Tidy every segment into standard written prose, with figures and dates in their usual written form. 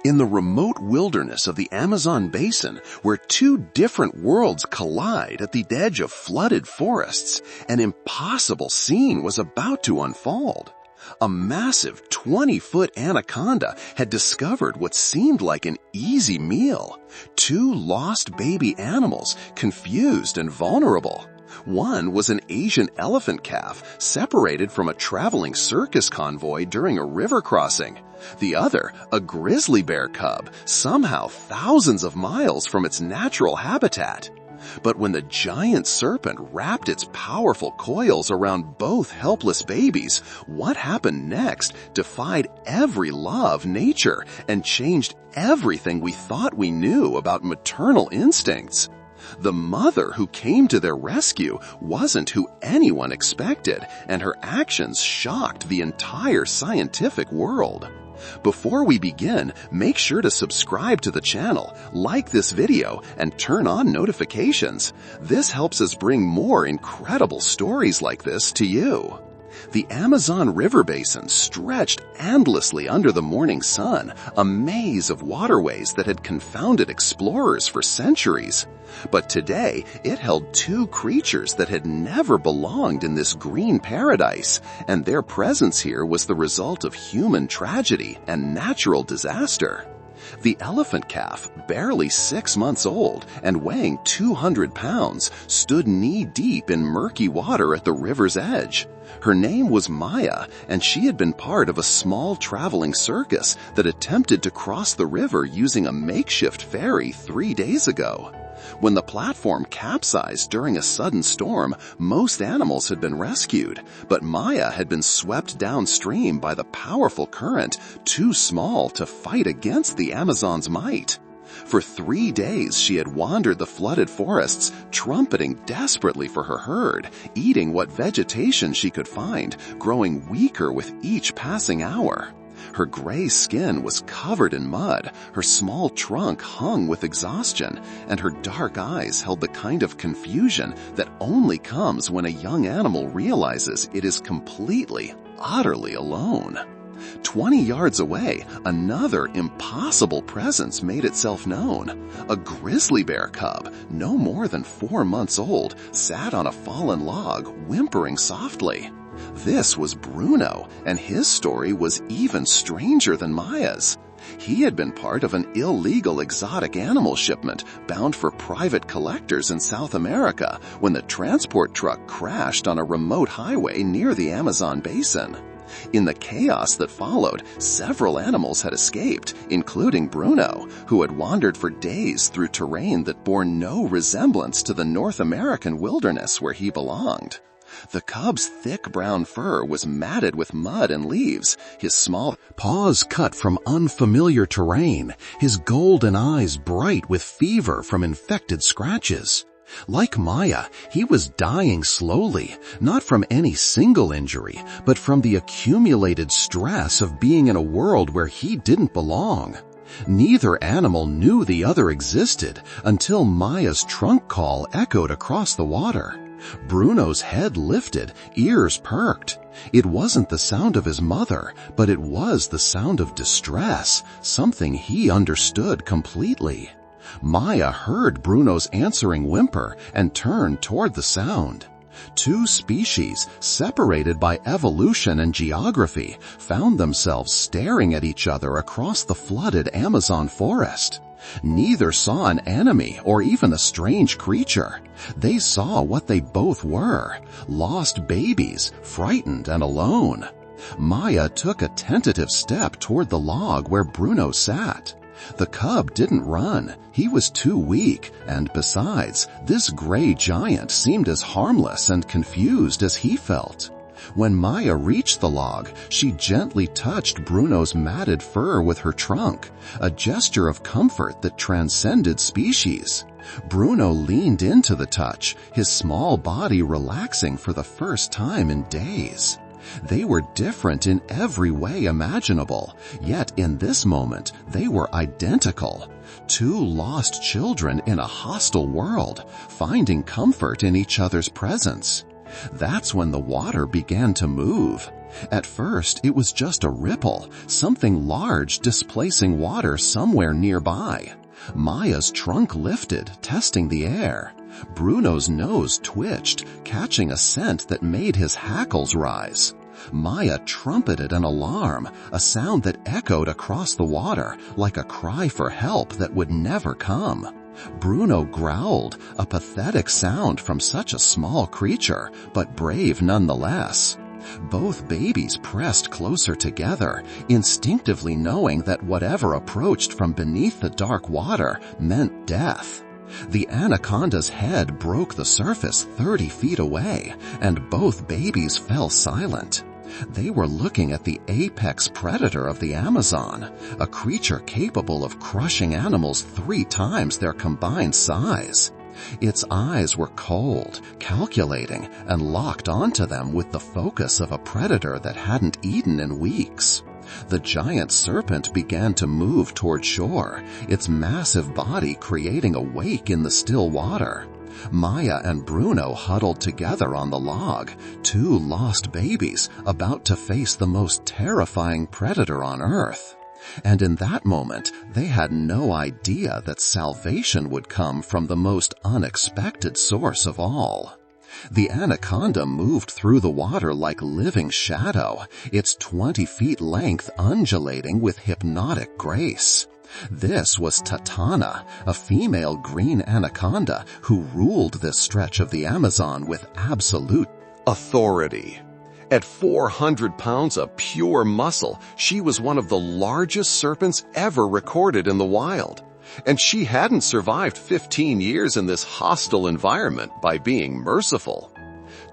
In the remote wilderness of the Amazon basin, where two different worlds collide at the edge of flooded forests, an impossible scene was about to unfold. A massive 20-foot anaconda had discovered what seemed like an easy meal. Two lost baby animals, confused and vulnerable. One was an Asian elephant calf separated from a traveling circus convoy during a river crossing. The other, a grizzly bear cub, somehow thousands of miles from its natural habitat. But when the giant serpent wrapped its powerful coils around both helpless babies, what happened next defied every law of nature and changed everything we thought we knew about maternal instincts. The mother who came to their rescue wasn't who anyone expected, and her actions shocked the entire scientific world. Before we begin, make sure to subscribe to the channel, like this video, and turn on notifications. This helps us bring more incredible stories like this to you. The Amazon River basin stretched endlessly under the morning sun, a maze of waterways that had confounded explorers for centuries. But today, it held two creatures that had never belonged in this green paradise, and their presence here was the result of human tragedy and natural disaster. The elephant calf, barely 6 months old and weighing 200 pounds, stood knee-deep in murky water at the river's edge. Her name was Maya, and she had been part of a small traveling circus that attempted to cross the river using a makeshift ferry 3 days ago. When the platform capsized during a sudden storm, most animals had been rescued, but Maya had been swept downstream by the powerful current, too small to fight against the Amazon's might. For 3 days she had wandered the flooded forests, trumpeting desperately for her herd, eating what vegetation she could find, growing weaker with each passing hour. Her gray skin was covered in mud, her small trunk hung with exhaustion, and her dark eyes held the kind of confusion that only comes when a young animal realizes it is completely, utterly alone. 20 yards away, another impossible presence made itself known. A grizzly bear cub, no more than 4 months old, sat on a fallen log, whimpering softly. This was Bruno, and his story was even stranger than Maya's. He had been part of an illegal exotic animal shipment bound for private collectors in South America when the transport truck crashed on a remote highway near the Amazon basin. In the chaos that followed, several animals had escaped, including Bruno, who had wandered for days through terrain that bore no resemblance to the North American wilderness where he belonged. The cub's thick brown fur was matted with mud and leaves, his small paws cut from unfamiliar terrain, his golden eyes bright with fever from infected scratches. Like Maya, he was dying slowly, not from any single injury, but from the accumulated stress of being in a world where he didn't belong. Neither animal knew the other existed until Maya's trunk call echoed across the water. Bruno's head lifted, ears perked. It wasn't the sound of his mother, but it was the sound of distress, something he understood completely. Maya heard Bruno's answering whimper and turned toward the sound. Two species, separated by evolution and geography, found themselves staring at each other across the flooded Amazon forest. Neither saw an enemy or even a strange creature. They saw what they both were, lost babies, frightened and alone. Maya took a tentative step toward the log where Bruno sat. The cub didn't run. He was too weak, and besides, this gray giant seemed as harmless and confused as he felt. When Maya reached the log, she gently touched Bruno's matted fur with her trunk, a gesture of comfort that transcended species. Bruno leaned into the touch, his small body relaxing for the first time in days. They were different in every way imaginable, yet in this moment they were identical. Two lost children in a hostile world, finding comfort in each other's presence. That's when the water began to move. At first, it was just a ripple, something large displacing water somewhere nearby. Maya's trunk lifted, testing the air. Bruno's nose twitched, catching a scent that made his hackles rise. Maya trumpeted an alarm, a sound that echoed across the water like a cry for help that would never come. Bruno growled, a pathetic sound from such a small creature, but brave nonetheless. Both babies pressed closer together, instinctively knowing that whatever approached from beneath the dark water meant death. The anaconda's head broke the surface 30 feet away, and both babies fell silent. They were looking at the apex predator of the Amazon, a creature capable of crushing animals 3 times their combined size. Its eyes were cold, calculating, and locked onto them with the focus of a predator that hadn't eaten in weeks. The giant serpent began to move toward shore, its massive body creating a wake in the still water. Maya and Bruno huddled together on the log, 2 lost babies about to face the most terrifying predator on Earth. And in that moment, they had no idea that salvation would come from the most unexpected source of all. The anaconda moved through the water like living shadow, its 20 feet length undulating with hypnotic grace. This was Tatana, a female green anaconda who ruled this stretch of the Amazon with absolute authority. At 400 pounds of pure muscle, she was one of the largest serpents ever recorded in the wild. And she hadn't survived 15 years in this hostile environment by being merciful.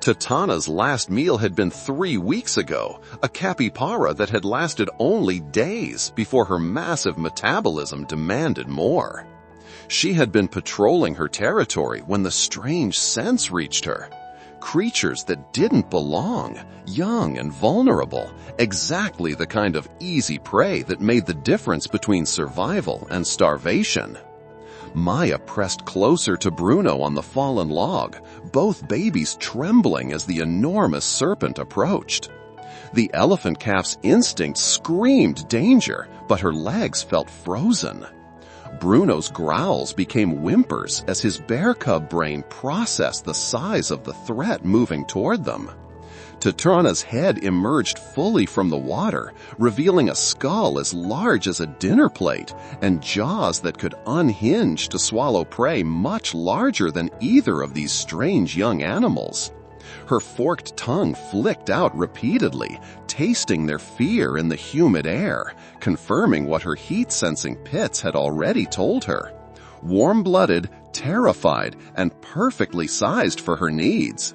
Tatana's last meal had been 3 weeks ago, a capybara that had lasted only days before her massive metabolism demanded more. She had been patrolling her territory when the strange scents reached her. Creatures that didn't belong, young and vulnerable, exactly the kind of easy prey that made the difference between survival and starvation. Maya pressed closer to Bruno on the fallen log, both babies trembling as the enormous serpent approached. The elephant calf's instinct screamed danger, but her legs felt frozen. Bruno's growls became whimpers as his bear cub brain processed the size of the threat moving toward them. Tatana's head emerged fully from the water, revealing a skull as large as a dinner plate and jaws that could unhinge to swallow prey much larger than either of these strange young animals. Her forked tongue flicked out repeatedly, tasting their fear in the humid air, confirming what her heat-sensing pits had already told her. Warm-blooded, terrified, and perfectly sized for her needs.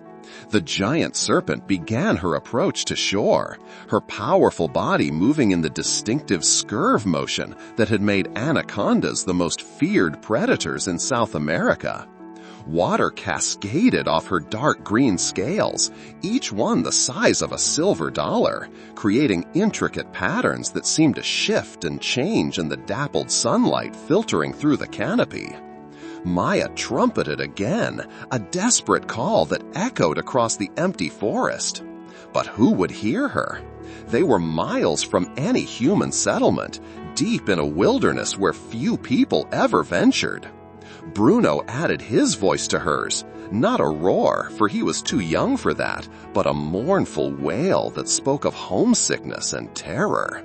The giant serpent began her approach to shore, her powerful body moving in the distinctive scurve motion that had made anacondas the most feared predators in South America. Water cascaded off her dark green scales, each one the size of a silver dollar, creating intricate patterns that seemed to shift and change in the dappled sunlight filtering through the canopy. Maya trumpeted again, a desperate call that echoed across the empty forest. But who would hear her? They were miles from any human settlement, deep in a wilderness where few people ever ventured. Bruno added his voice to hers, not a roar, for he was too young for that, but a mournful wail that spoke of homesickness and terror.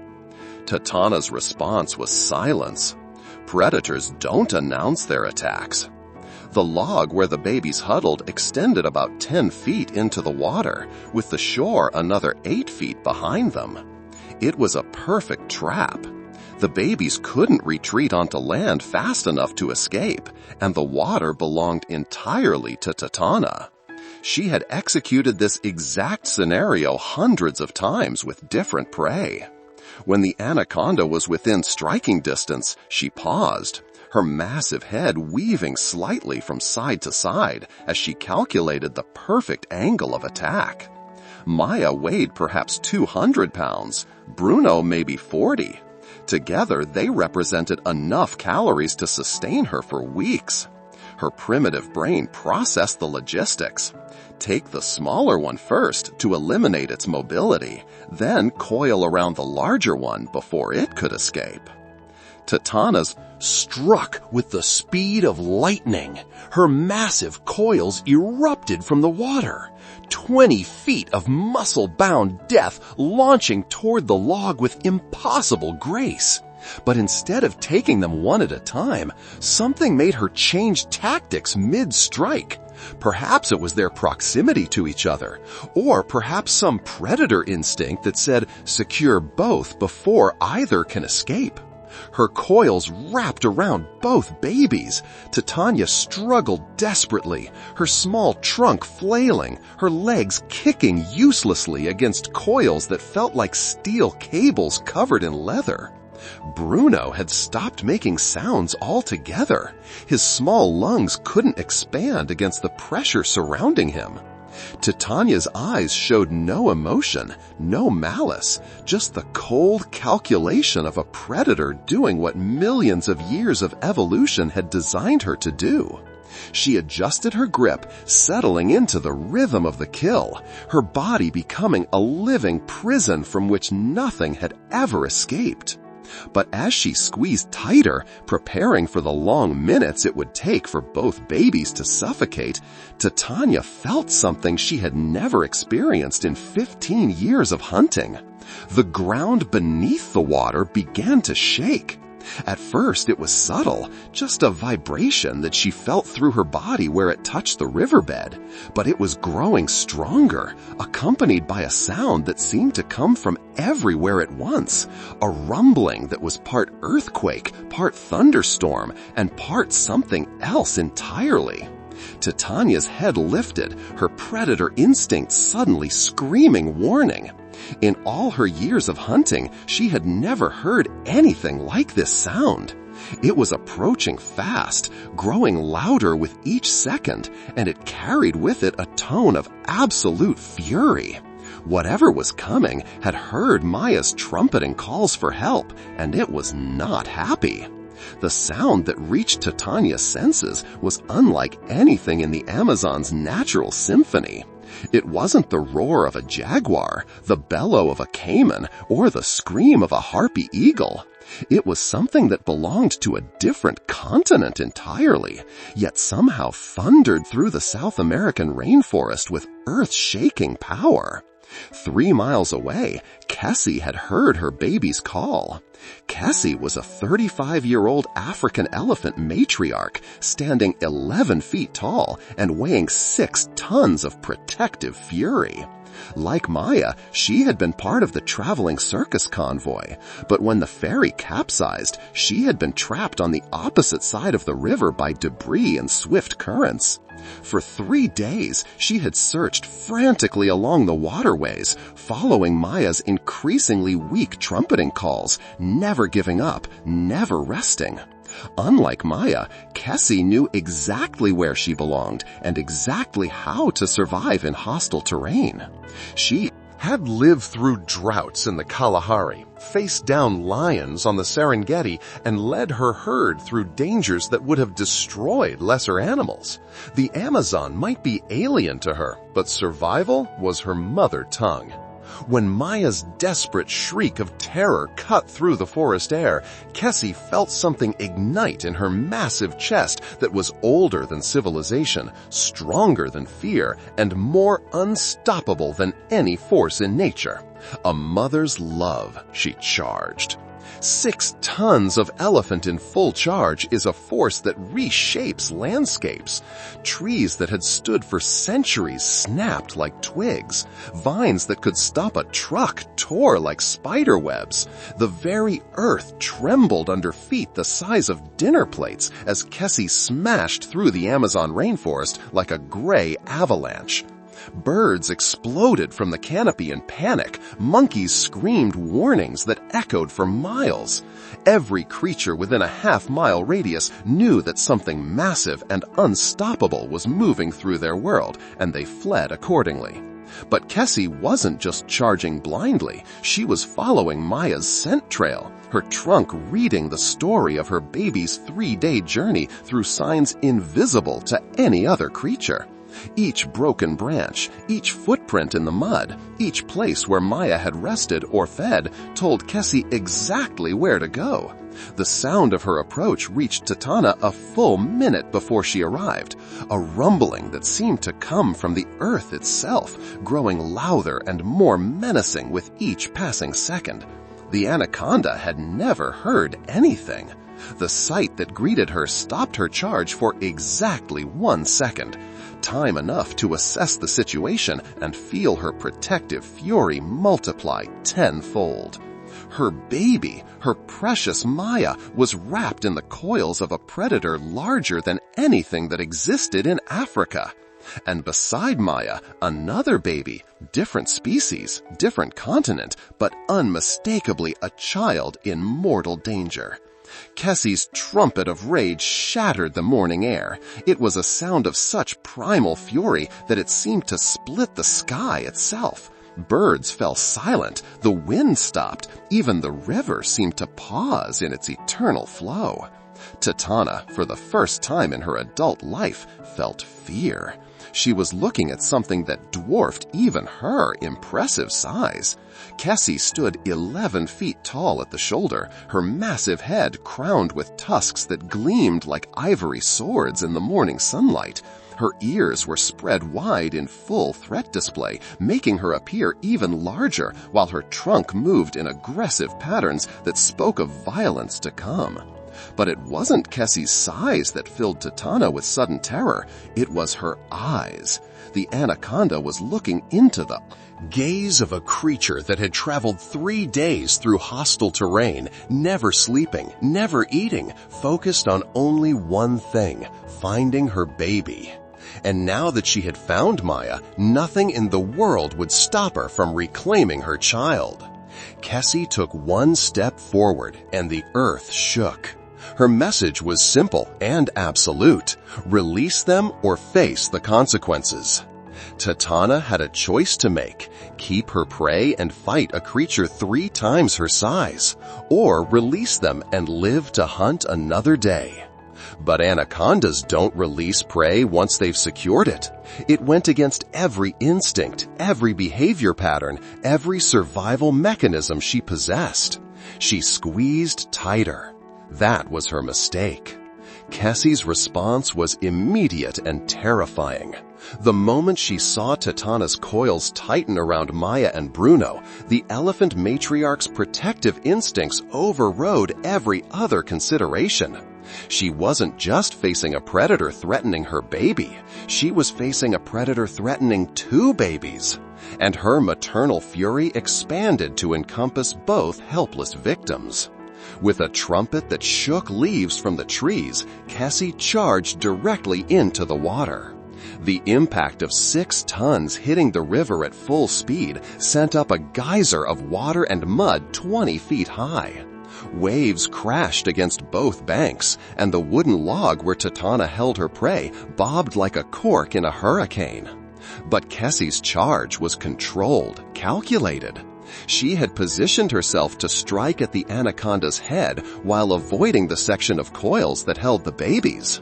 Tatana's response was silence. Predators don't announce their attacks. The log where the babies huddled extended about 10 feet into the water, with the shore another 8 feet behind them. It was a perfect trap. The babies couldn't retreat onto land fast enough to escape, and the water belonged entirely to Tatana. She had executed this exact scenario hundreds of times with different prey. When the anaconda was within striking distance, she paused, her massive head weaving slightly from side to side as she calculated the perfect angle of attack. Maya weighed perhaps 200 pounds, Bruno maybe 40. Together, they represented enough calories to sustain her for weeks. Her primitive brain processed the logistics. Take the smaller one first to eliminate its mobility, then coil around the larger one before it could escape. Titania struck with the speed of lightning. Her massive coils erupted from the water. 20 feet of muscle-bound death launching toward the log with impossible grace. But instead of taking them one at a time, something made her change tactics mid-strike. Perhaps it was their proximity to each other, or perhaps some predator instinct that said, secure both before either can escape. Her coils wrapped around both babies. Titania struggled desperately, her small trunk flailing, her legs kicking uselessly against coils that felt like steel cables covered in leather. Bruno had stopped making sounds altogether. His small lungs couldn't expand against the pressure surrounding him. Titania's eyes showed no emotion, no malice, just the cold calculation of a predator doing what millions of years of evolution had designed her to do. She adjusted her grip, settling into the rhythm of the kill, her body becoming a living prison from which nothing had ever escaped. But as she squeezed tighter, preparing for the long minutes it would take for both babies to suffocate, Titania felt something she had never experienced in 15 years of hunting. The ground beneath the water began to shake. At first it was subtle, just a vibration that she felt through her body where it touched the riverbed, but it was growing stronger, accompanied by a sound that seemed to come from everywhere at once, a rumbling that was part earthquake, part thunderstorm, and part something else entirely. Titania's head lifted, her predator instinct suddenly screaming warning. In all her years of hunting, she had never heard anything like this sound. It was approaching fast, growing louder with each second, and it carried with it a tone of absolute fury. Whatever was coming had heard Maya's trumpeting calls for help, and it was not happy. The sound that reached Titania's senses was unlike anything in the Amazon's natural symphony. It wasn't the roar of a jaguar, the bellow of a caiman, or the scream of a harpy eagle. It was something that belonged to a different continent entirely, yet somehow thundered through the South American rainforest with earth-shaking power. 3 miles away, Kessie had heard her baby's call. Kessie was a 35-year-old African elephant matriarch, standing 11 feet tall and weighing 6 tons of protective fury. Like Maya, she had been part of the traveling circus convoy, but when the ferry capsized, she had been trapped on the opposite side of the river by debris and swift currents. For 3 days, she had searched frantically along the waterways, following Maya's increasingly weak trumpeting calls, never giving up, never resting. Unlike Maya, Kessie knew exactly where she belonged and exactly how to survive in hostile terrain. She had lived through droughts in the Kalahari, faced down lions on the Serengeti, and led her herd through dangers that would have destroyed lesser animals. The Amazon might be alien to her, but survival was her mother tongue. When Maya's desperate shriek of terror cut through the forest air, Kessie felt something ignite in her massive chest that was older than civilization, stronger than fear, and more unstoppable than any force in nature. A mother's love, she charged. 6 tons of elephant in full charge is a force that reshapes landscapes. Trees that had stood for centuries snapped like twigs. Vines that could stop a truck tore like spider webs. The very earth trembled under feet the size of dinner plates as Kessie smashed through the Amazon rainforest like a gray avalanche. Birds exploded from the canopy in panic. Monkeys screamed warnings that echoed for miles. Every creature within a half-mile radius knew that something massive and unstoppable was moving through their world, and they fled accordingly. But Kessie wasn't just charging blindly. She was following Maya's scent trail, her trunk reading the story of her baby's 3-day journey through signs invisible to any other creature. Each broken branch, each footprint in the mud, each place where Maya had rested or fed told Kessie exactly where to go. The sound of her approach reached Titania a full minute before she arrived, a rumbling that seemed to come from the earth itself, growing louder and more menacing with each passing second. The Anaconda had never heard anything. The sight that greeted her stopped her charge for exactly 1 second, time enough to assess the situation and feel her protective fury multiply tenfold. Her baby, her precious Maya, was wrapped in the coils of a predator larger than anything that existed in Africa. And beside Maya, another baby, different species, different continent, but unmistakably a child in mortal danger. Kessie's trumpet of rage shattered the morning air. It was a sound of such primal fury that it seemed to split the sky itself. Birds fell silent, the wind stopped, even the river seemed to pause in its eternal flow. Titania, for the first time in her adult life, felt fear. She was looking at something that dwarfed even her impressive size. Kessie stood 11 feet tall at the shoulder, her massive head crowned with tusks that gleamed like ivory swords in the morning sunlight. Her ears were spread wide in full threat display, making her appear even larger, while her trunk moved in aggressive patterns that spoke of violence to come. But it wasn't Kessie's size that filled Titania with sudden terror. It was her eyes. The Anaconda was looking into the gaze of a creature that had traveled 3 days through hostile terrain, never sleeping, never eating, focused on only one thing, finding her baby. And now that she had found Maya, nothing in the world would stop her from reclaiming her child. Kessie took 1 step forward, and the earth shook. Her message was simple and absolute: release them or face the consequences. Titania had a choice to make: keep her prey and fight a creature 3 times her size, or release them and live to hunt another day. But anacondas don't release prey once they've secured it. It went against every instinct, every behavior pattern, every survival mechanism she possessed. She squeezed tighter. That was her mistake. Kessie's response was immediate and terrifying. The moment she saw Titania's coils tighten around Maya and Bruno, the elephant matriarch's protective instincts overrode every other consideration. She wasn't just facing a predator threatening her baby. She was facing a predator threatening 2 babies. And her maternal fury expanded to encompass both helpless victims. With a trumpet that shook leaves from the trees, Kessie charged directly into the water. The impact of 6 tons hitting the river at full speed sent up a geyser of water and mud 20 feet high. Waves crashed against both banks, and the wooden log where Titania held her prey bobbed like a cork in a hurricane. But Kessie's charge was controlled, calculated. She had positioned herself to strike at the anaconda's head while avoiding the section of coils that held the babies.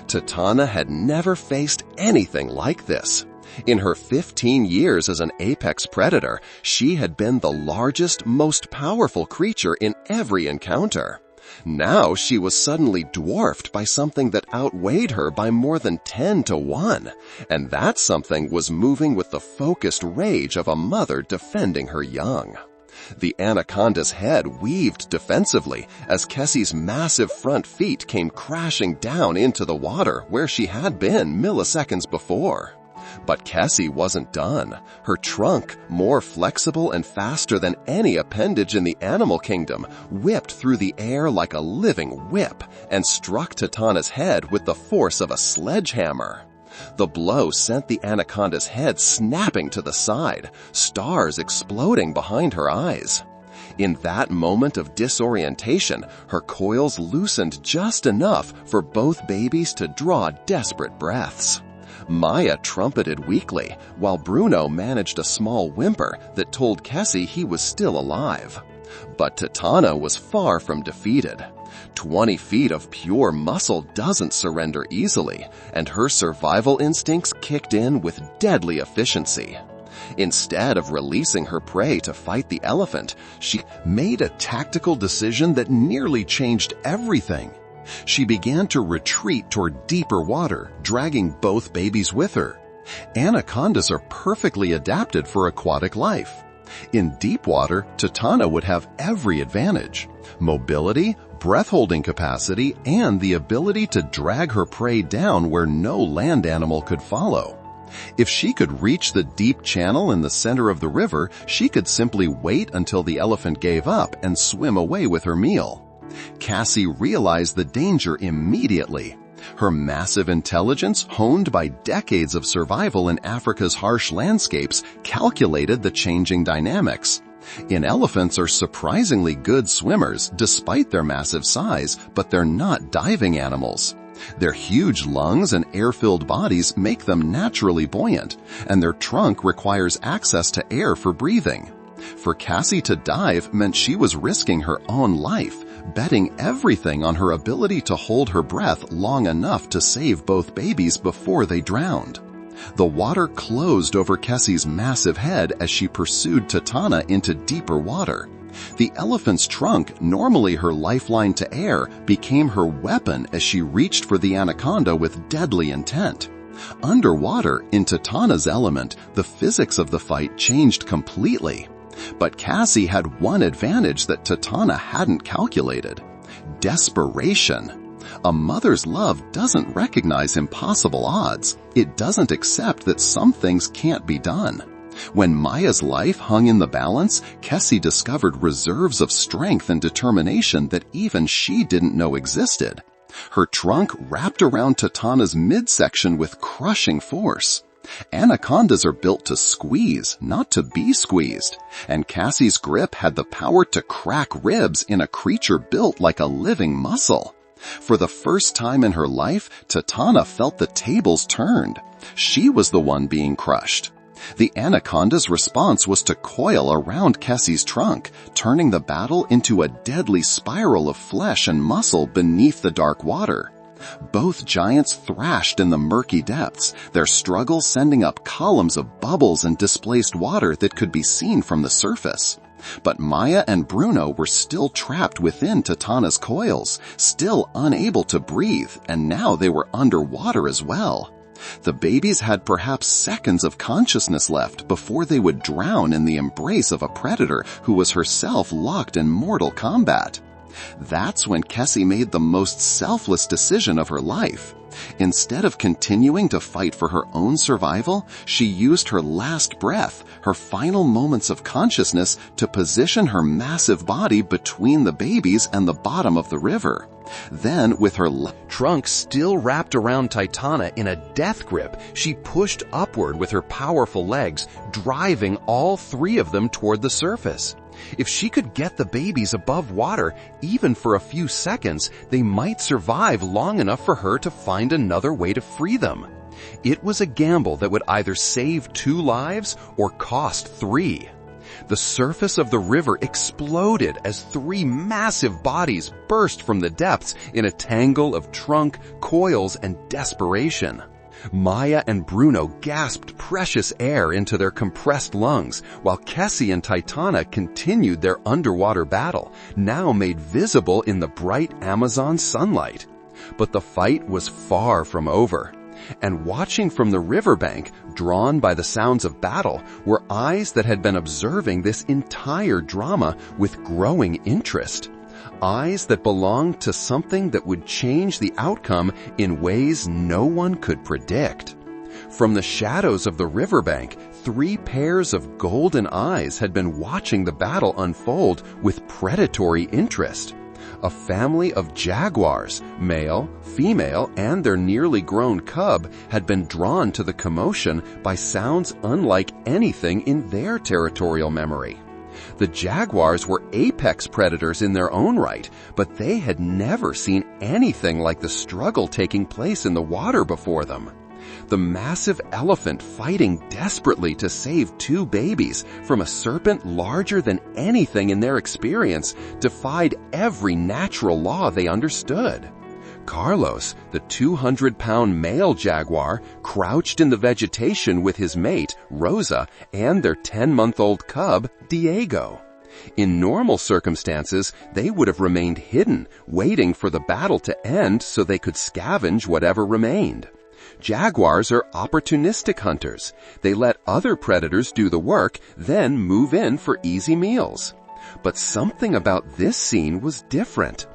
Titania had never faced anything like this. In her 15 years as an apex predator, she had been the largest, most powerful creature in every encounter. Now she was suddenly dwarfed by something that outweighed her by more than 10 to 1, and that something was moving with the focused rage of a mother defending her young. The anaconda's head weaved defensively as Kessie's massive front feet came crashing down into the water where she had been milliseconds before. But Kessie wasn't done. Her trunk, more flexible and faster than any appendage in the animal kingdom, whipped through the air like a living whip and struck Titania's head with the force of a sledgehammer. The blow sent the anaconda's head snapping to the side, stars exploding behind her eyes. In that moment of disorientation, her coils loosened just enough for both babies to draw desperate breaths. Maya trumpeted weakly, while Bruno managed a small whimper that told Kessie he was still alive. But Titania was far from defeated. 20 feet of pure muscle doesn't surrender easily, and her survival instincts kicked in with deadly efficiency. Instead of releasing her prey to fight the elephant, she made a tactical decision that nearly changed everything. She began to retreat toward deeper water, dragging both babies with her. Anacondas are perfectly adapted for aquatic life. In deep water, Titana would have every advantage: mobility, breath-holding capacity, and the ability to drag her prey down where no land animal could follow. If she could reach the deep channel in the center of the river, she could simply wait until the elephant gave up and swim away with her meal. Cassie realized the danger immediately. Her massive intelligence, honed by decades of survival in Africa's harsh landscapes, calculated the changing dynamics. Elephants are surprisingly good swimmers despite their massive size, but they're not diving animals. Their huge lungs and air-filled bodies make them naturally buoyant, and their trunk requires access to air for breathing. For Cassie to dive meant she was risking her own life, betting everything on her ability to hold her breath long enough to save both babies before they drowned. The water closed over Cassie's massive head as she pursued Titana into deeper water. The elephant's trunk, normally her lifeline to air, became her weapon as she reached for the anaconda with deadly intent. Underwater, in Titana's element, the physics of the fight changed completely. But Cassie had one advantage that Titana hadn't calculated: desperation. A mother's love doesn't recognize impossible odds. It doesn't accept that some things can't be done. When Maya's life hung in the balance, Cassie discovered reserves of strength and determination that even she didn't know existed. Her trunk wrapped around Titana's midsection with crushing force. Anacondas are built to squeeze, not to be squeezed, and Cassie's grip had the power to crack ribs in a creature built like a living muscle. For the first time in her life, Titana felt the tables turned. She was the one being crushed. The anaconda's response was to coil around Cassie's trunk, turning the battle into a deadly spiral of flesh and muscle beneath the dark water. Both giants thrashed in the murky depths, their struggle sending up columns of bubbles and displaced water that could be seen from the surface. But Maya and Bruno were still trapped within Titana's coils, still unable to breathe, and now they were underwater as well. The babies had perhaps seconds of consciousness left before they would drown in the embrace of a predator who was herself locked in mortal combat. That's when Cassie made the most selfless decision of her life. Instead of continuing to fight for her own survival, she used her last breath, her final moments of consciousness, to position her massive body between the babies and the bottom of the river. Then, with her trunk still wrapped around Titana in a death grip, she pushed upward with her powerful legs, driving all three of them toward the surface. If she could get the babies above water, even for a few seconds, they might survive long enough for her to find another way to free them. It was a gamble that would either save 2 lives or cost 3. The surface of the river exploded as 3 massive bodies burst from the depths in a tangle of trunk, coils, and desperation. Maya and Bruno gasped precious air into their compressed lungs, while Cassie and Titana continued their underwater battle, now made visible in the bright Amazon sunlight. But the fight was far from over. And watching from the riverbank, drawn by the sounds of battle, were eyes that had been observing this entire drama with growing interest. Eyes that belonged to something that would change the outcome in ways no one could predict. From the shadows of the riverbank, 3 pairs of golden eyes had been watching the battle unfold with predatory interest. A family of jaguars, male, female, and their nearly grown cub, had been drawn to the commotion by sounds unlike anything in their territorial memory. The jaguars were apex predators in their own right, but they had never seen anything like the struggle taking place in the water before them. The massive elephant fighting desperately to save two babies from a serpent larger than anything in their experience defied every natural law they understood. Carlos, the 200-pound male jaguar, crouched in the vegetation with his mate, Rosa, and their 10-month-old cub, Diego. In normal circumstances, they would have remained hidden, waiting for the battle to end so they could scavenge whatever remained. Jaguars are opportunistic hunters. They let other predators do the work, then move in for easy meals. But something about this scene was different.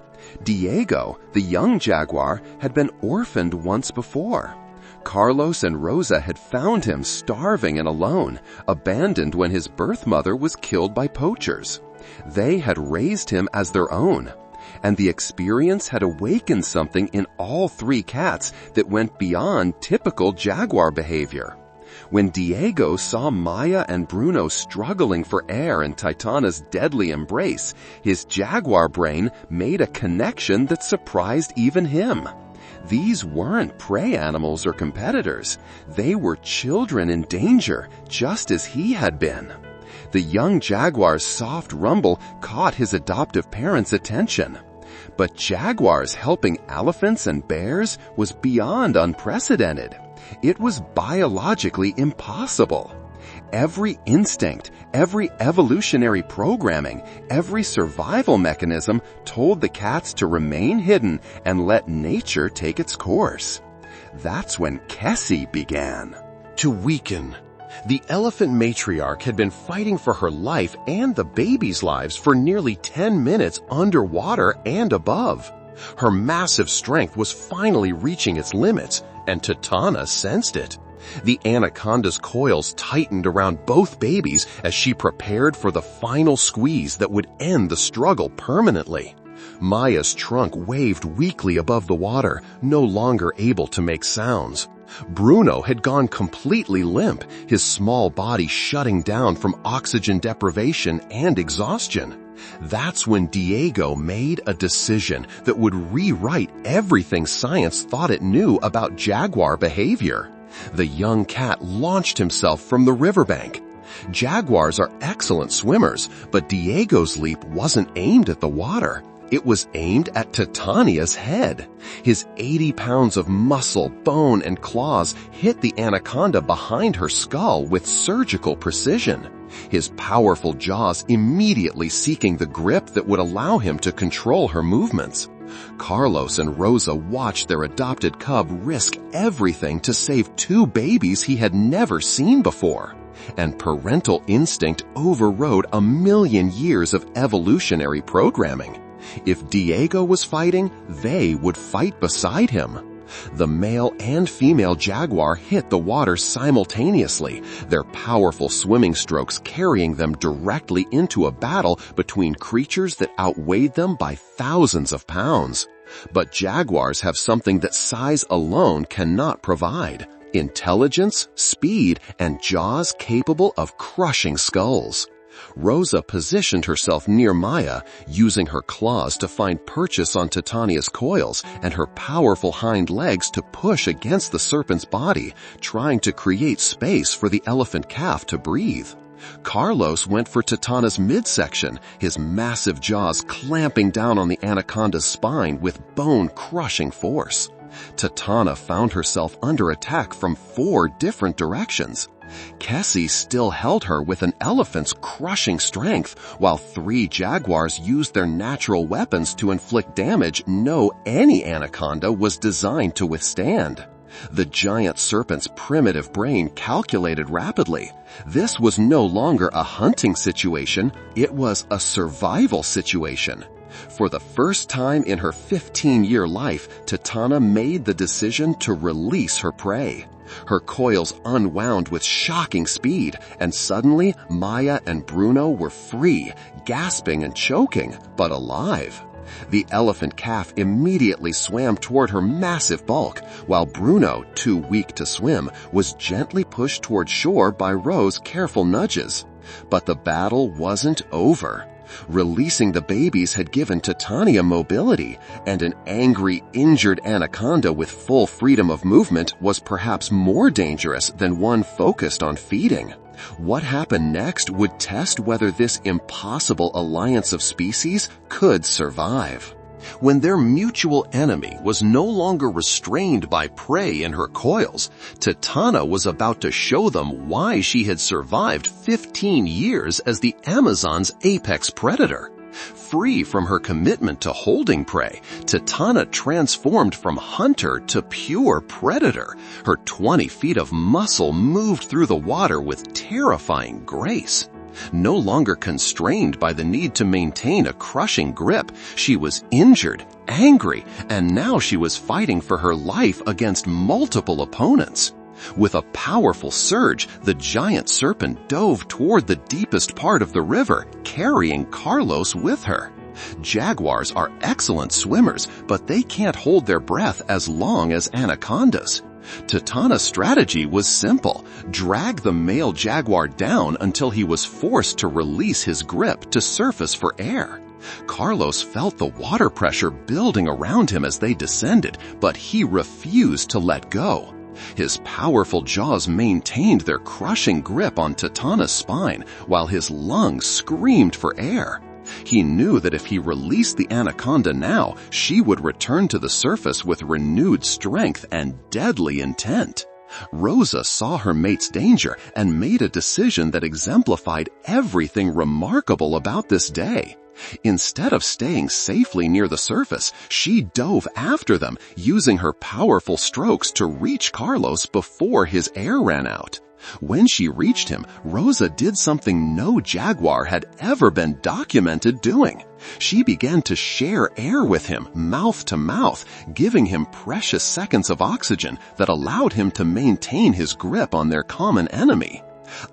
Diego, the young jaguar, had been orphaned once before. Carlos and Rosa had found him starving and alone, abandoned when his birth mother was killed by poachers. They had raised him as their own, and the experience had awakened something in all three cats that went beyond typical jaguar behavior. When Diego saw Maya and Bruno struggling for air in Titana's deadly embrace, his jaguar brain made a connection that surprised even him. These weren't prey animals or competitors. They were children in danger, just as he had been. The young jaguar's soft rumble caught his adoptive parents' attention. But jaguars helping elephants and bears was beyond unprecedented. It was biologically impossible. Every instinct, every evolutionary programming, every survival mechanism told the cats to remain hidden and let nature take its course. That's when Kessie began to weaken. The elephant matriarch had been fighting for her life and the babies' lives for nearly 10 minutes underwater and above. Her massive strength was finally reaching its limits, and Titana sensed it. The Anaconda's coils tightened around both babies as she prepared for the final squeeze that would end the struggle permanently. Maya's trunk waved weakly above the water, no longer able to make sounds. Bruno had gone completely limp, his small body shutting down from oxygen deprivation and exhaustion. That's when Diego made a decision that would rewrite everything science thought it knew about jaguar behavior. The young cat launched himself from the riverbank. Jaguars are excellent swimmers, but Diego's leap wasn't aimed at the water. It was aimed at Titania's head. His 80 pounds of muscle, bone, and claws hit the anaconda behind her skull with surgical precision, his powerful jaws immediately seeking the grip that would allow him to control her movements. Carlos and Rosa watched their adopted cub risk everything to save two babies he had never seen before, and parental instinct overrode 1,000,000 years of evolutionary programming. If Diego was fighting, they would fight beside him. The male and female jaguar hit the water simultaneously, their powerful swimming strokes carrying them directly into a battle between creatures that outweighed them by thousands of pounds. But jaguars have something that size alone cannot provide: intelligence, speed, and jaws capable of crushing skulls. Rosa positioned herself near Maya, using her claws to find purchase on Titania's coils and her powerful hind legs to push against the serpent's body, trying to create space for the elephant calf to breathe. Carlos went for Titana's midsection, his massive jaws clamping down on the anaconda's spine with bone-crushing force. Titana found herself under attack from 4 different directions. Kessie still held her with an elephant's crushing strength, while 3 jaguars used their natural weapons to inflict damage any anaconda was designed to withstand. The giant serpent's primitive brain calculated rapidly. This was no longer a hunting situation, it was a survival situation. For the first time in her 15-year life, Titana made the decision to release her prey. Her coils unwound with shocking speed, and suddenly Maya and Bruno were free, gasping and choking, but alive. The elephant calf immediately swam toward her massive bulk, while Bruno, too weak to swim, was gently pushed toward shore by Rose's careful nudges. But the battle wasn't over. Releasing the babies had given Titania mobility, and an angry, injured Anaconda with full freedom of movement was perhaps more dangerous than one focused on feeding. What happened next would test whether this impossible alliance of species could survive. When their mutual enemy was no longer restrained by prey in her coils, Titania was about to show them why she had survived 15 years as the Amazon's apex predator. Free from her commitment to holding prey, Titania transformed from hunter to pure predator. Her 20 feet of muscle moved through the water with terrifying grace. No longer constrained by the need to maintain a crushing grip, she was injured, angry, and now she was fighting for her life against multiple opponents. With a powerful surge, the giant serpent dove toward the deepest part of the river, carrying Carlos with her. Jaguars are excellent swimmers, but they can't hold their breath as long as anacondas. Titania's strategy was simple: drag the male jaguar down until he was forced to release his grip to surface for air. Carlos felt the water pressure building around him as they descended, but he refused to let go. His powerful jaws maintained their crushing grip on Titania's spine, while his lungs screamed for air. He knew that if he released the anaconda now, she would return to the surface with renewed strength and deadly intent. Rosa saw her mate's danger and made a decision that exemplified everything remarkable about this day. Instead of staying safely near the surface, she dove after them, using her powerful strokes to reach Carlos before his air ran out. When she reached him, Rosa did something no jaguar had ever been documented doing. She began to share air with him, mouth to mouth, giving him precious seconds of oxygen that allowed him to maintain his grip on their common enemy.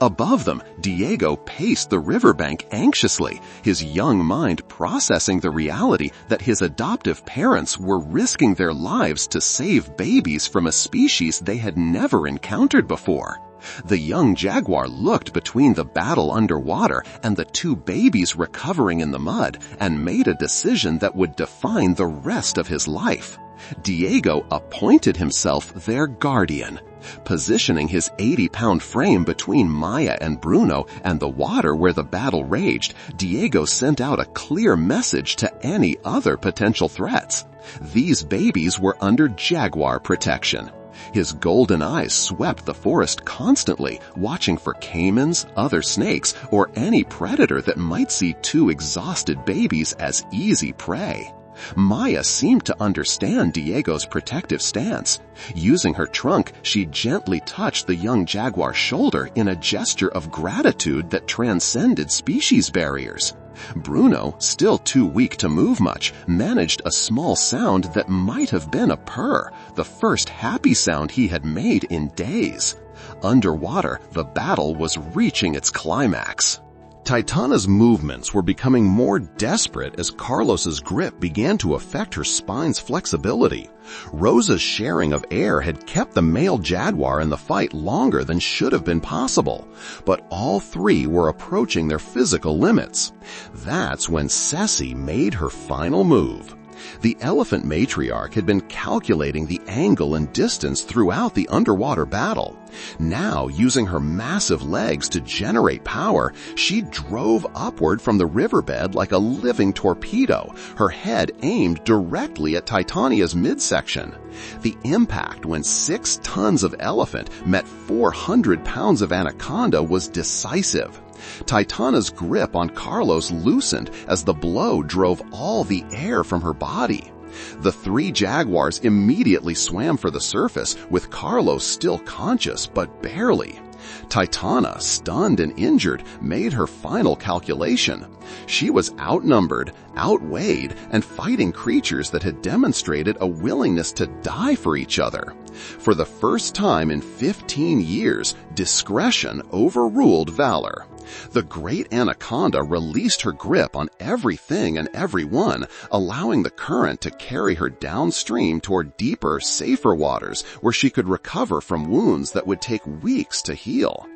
Above them, Diego paced the riverbank anxiously, his young mind processing the reality that his adoptive parents were risking their lives to save babies from a species they had never encountered before. The young jaguar looked between the battle underwater and the two babies recovering in the mud and made a decision that would define the rest of his life. Diego appointed himself their guardian. Positioning his 80-pound frame between Maya and Bruno and the water where the battle raged, Diego sent out a clear message to any other potential threats. These babies were under jaguar protection. His golden eyes swept the forest constantly, watching for caimans, other snakes, or any predator that might see two exhausted babies as easy prey. Maya seemed to understand Diego's protective stance. Using her trunk, she gently touched the young jaguar's shoulder in a gesture of gratitude that transcended species barriers. Bruno, still too weak to move much, managed a small sound that might have been a purr, the first happy sound he had made in days. Underwater, the battle was reaching its climax. Titania's movements were becoming more desperate as Carlos's grip began to affect her spine's flexibility. Rosa's sharing of air had kept the male jaguar in the fight longer than should have been possible, but all three were approaching their physical limits. That's when Ceci made her final move. The elephant matriarch had been calculating the angle and distance throughout the underwater battle. Now, using her massive legs to generate power, she drove upward from the riverbed like a living torpedo, her head aimed directly at Titania's midsection. The impact when 6 tons of elephant met 400 pounds of anaconda was decisive. Titania's grip on Carlos loosened as the blow drove all the air from her body. The 3 jaguars immediately swam for the surface, with Carlos still conscious but barely. Titania, stunned and injured, made her final calculation. She was outnumbered, outweighed, and fighting creatures that had demonstrated a willingness to die for each other. For the first time in 15 years, discretion overruled valor. The great anaconda released her grip on everything and everyone, allowing the current to carry her downstream toward deeper, safer waters where she could recover from wounds that would take weeks to heal.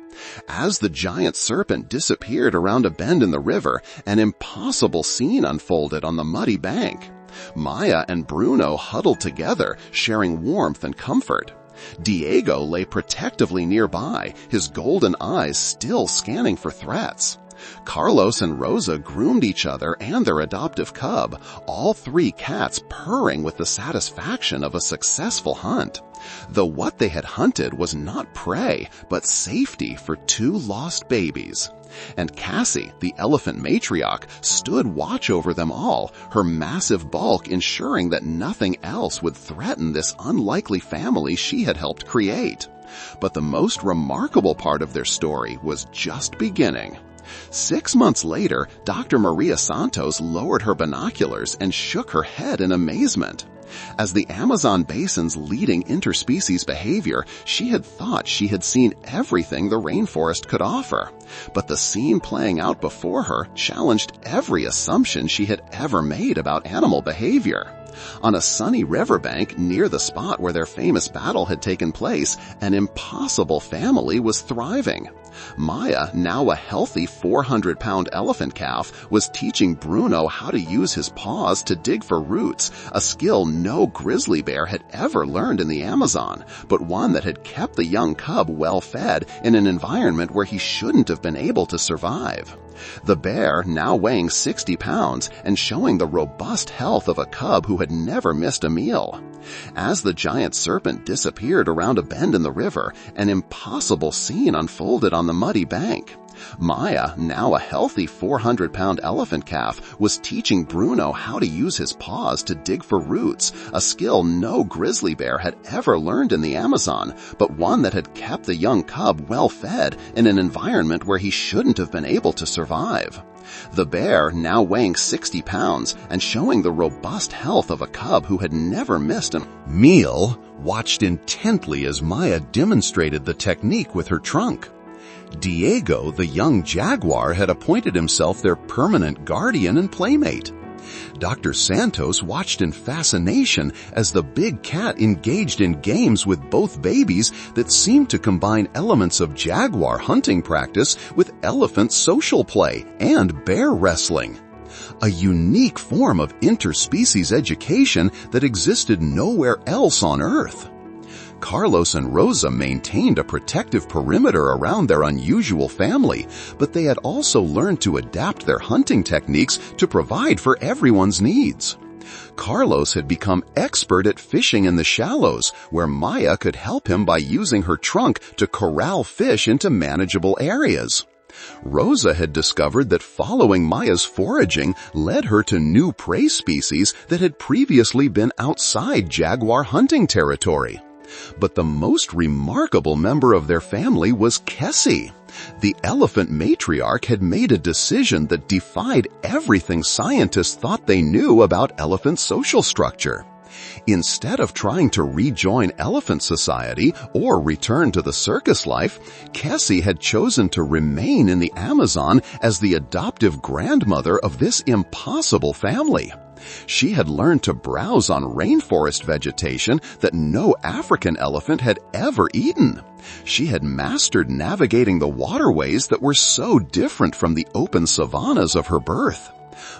As the giant serpent disappeared around a bend in the river, an impossible scene unfolded on the muddy bank. Maya and Bruno huddled together, sharing warmth and comfort. Diego lay protectively nearby, his golden eyes still scanning for threats. Carlos and Rosa groomed each other and their adoptive cub, all three cats purring with the satisfaction of a successful hunt. Though what they had hunted was not prey, but safety for two lost babies. And Cassie, the elephant matriarch, stood watch over them all, her massive bulk ensuring that nothing else would threaten this unlikely family she had helped create. But the most remarkable part of their story was just beginning. 6 months later, Dr. Maria Santos lowered her binoculars and shook her head in amazement. As the Amazon basin's leading interspecies behavior, she had thought she had seen everything the rainforest could offer. But the scene playing out before her challenged every assumption she had ever made about animal behavior. On a sunny riverbank near the spot where their famous battle had taken place, an impossible family was thriving. Maya, now a healthy 400-pound elephant calf, was teaching Bruno how to use his paws to dig for roots, a skill no grizzly bear had ever learned in the Amazon, but one that had kept the young cub well fed in an environment where he shouldn't have been able to survive. The bear, now weighing 60 pounds and showing the robust health of a cub who had never missed a meal. As the giant serpent disappeared around a bend in the river, an impossible scene unfolded on the muddy bank. Maya, now a healthy 400-pound elephant calf, was teaching Bruno how to use his paws to dig for roots, a skill no grizzly bear had ever learned in the Amazon, but one that had kept the young cub well fed in an environment where he shouldn't have been able to survive. The bear, now weighing 60 pounds and showing the robust health of a cub who had never missed a meal, watched intently as Maya demonstrated the technique with her trunk. Diego, the young jaguar, had appointed himself their permanent guardian and playmate. Dr. Santos watched in fascination as the big cat engaged in games with both babies that seemed to combine elements of jaguar hunting practice with elephant social play and bear wrestling. A unique form of interspecies education that existed nowhere else on Earth. Carlos and Rosa maintained a protective perimeter around their unusual family, but they had also learned to adapt their hunting techniques to provide for everyone's needs. Carlos had become expert at fishing in the shallows, where Maya could help him by using her trunk to corral fish into manageable areas. Rosa had discovered that following Maya's foraging led her to new prey species that had previously been outside jaguar hunting territory. But the most remarkable member of their family was Kessie. The elephant matriarch had made a decision that defied everything scientists thought they knew about elephant social structure. Instead of trying to rejoin elephant society or return to the circus life, Kessie had chosen to remain in the Amazon as the adoptive grandmother of this impossible family. She had learned to browse on rainforest vegetation that no African elephant had ever eaten. She had mastered navigating the waterways that were so different from the open savannas of her birth.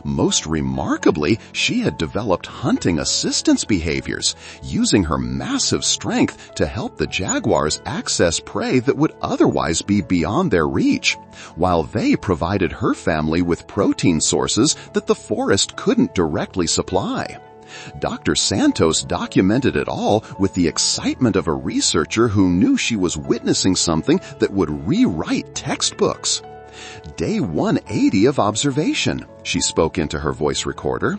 Most remarkably, she had developed hunting assistance behaviors, using her massive strength to help the jaguars access prey that would otherwise be beyond their reach, while they provided her family with protein sources that the forest couldn't directly supply. Dr. Santos documented it all with the excitement of a researcher who knew she was witnessing something that would rewrite textbooks. Day 180 of observation, she spoke into her voice recorder.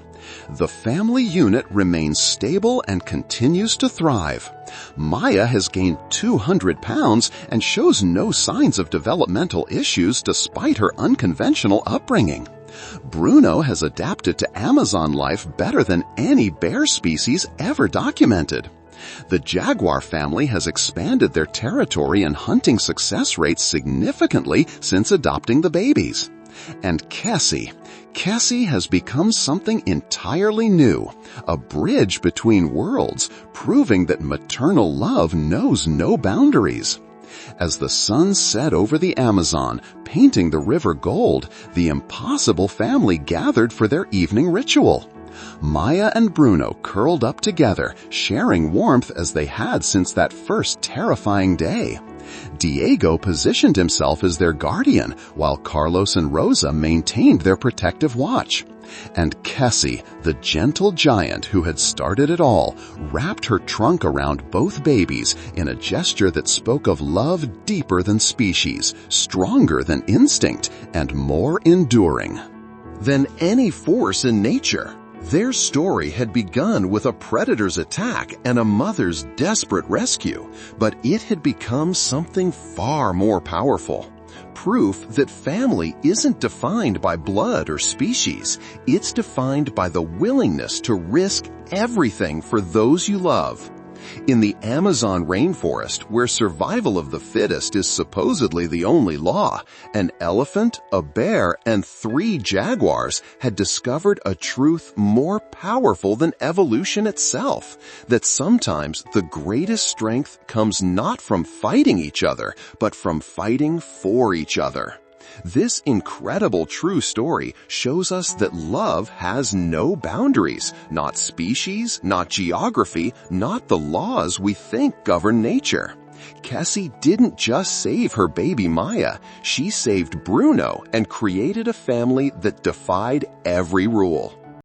The family unit remains stable and continues to thrive. Maya has gained 200 pounds and shows no signs of developmental issues despite her unconventional upbringing. Bruno has adapted to Amazon life better than any bear species ever documented. The jaguar family has expanded their territory and hunting success rates significantly since adopting the babies. And Kessie has become something entirely new, a bridge between worlds, proving that maternal love knows no boundaries. As the sun set over the Amazon, painting the river gold, the impossible family gathered for their evening ritual. Maya and Bruno curled up together, sharing warmth as they had since that first terrifying day. Diego positioned himself as their guardian, while Carlos and Rosa maintained their protective watch. And Kessie, the gentle giant who had started it all, wrapped her trunk around both babies in a gesture that spoke of love deeper than species, stronger than instinct, and more enduring than any force in nature. Their story had begun with a predator's attack and a mother's desperate rescue, but it had become something far more powerful. Proof that family isn't defined by blood or species. It's defined by the willingness to risk everything for those you love. In the Amazon rainforest, where survival of the fittest is supposedly the only law, an elephant, a bear, and 3 jaguars had discovered a truth more powerful than evolution itself, that sometimes the greatest strength comes not from fighting each other, but from fighting for each other. This incredible true story shows us that love has no boundaries, not species, not geography, not the laws we think govern nature. Kessie didn't just save her baby Maya, she saved Bruno and created a family that defied every rule.